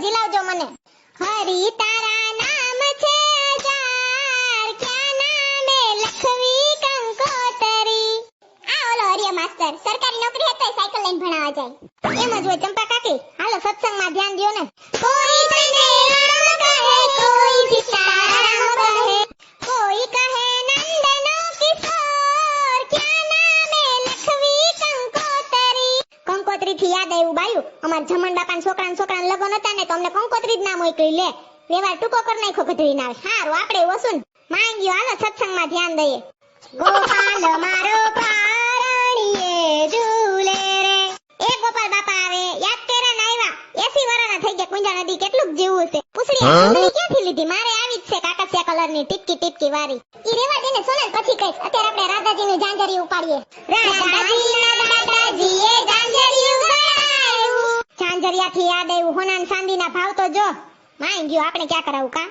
જીલાવજો મને. હરી તારા નામ છે હજાર, ક્યાં નામે લખવી કંકોતરી. આ ઓલો હરિયા માસ્ટર સરકારી નોકરી હતી સાયકલ લઈને ભણાવવા જાય. એમ જ હોય ચંપા કાકી. હાલો સત્સંગમાં ધ્યાન દ્યો ને. કોઈ તને રામ કહે, કોઈ સીતારામ કહે, કોઈ કહે નંદનો કિશોર, ક્યાં નામે લખવી કંકોતરી. કંકોત્રી થી યાદ આવ્યું બાયું, અમાર જમણ બાપાના છોકરાના લગ્ન હતા ને તો અમને કંકોત્રી જ ના મોકલી. લે વ્યવહાર ટૂંકો કરી નાખ્યો ગધડી ના. હારું આપણે ઓછું માંગ્યો. હાલો સત્સંગમાં ધ્યાન દઈએ. ગોપાલ મારો પારણીએ ઝૂલે રે. એ ગોપાલ બાપા આવે યાદ કર્યા ને આવ્યા. 80 વર્ષના થઈ ગયા. કુંજા નદી કેટલું જીવું છે. પૂછડી ક્યાંથી લીધી? મારે આવી જ છે કાકસિયા કલરની ટીપકી ટીપકી વાળી. ઈ રેવા દે ને સોનલ, પછી કઈશ. અત્યારે આપણે રાધાજીની ઝાંઝરી ઉપાડીએ. રાધાજીના દાદાજીએ ઝાંઝરી ઉપાડાયું. ઝાંઝરિયાથી યાદ આવ્યું, હોના ને ચાંદીના ભાવ તો જો. માંગ્યો આપણે ક્યાં કરાવું કા.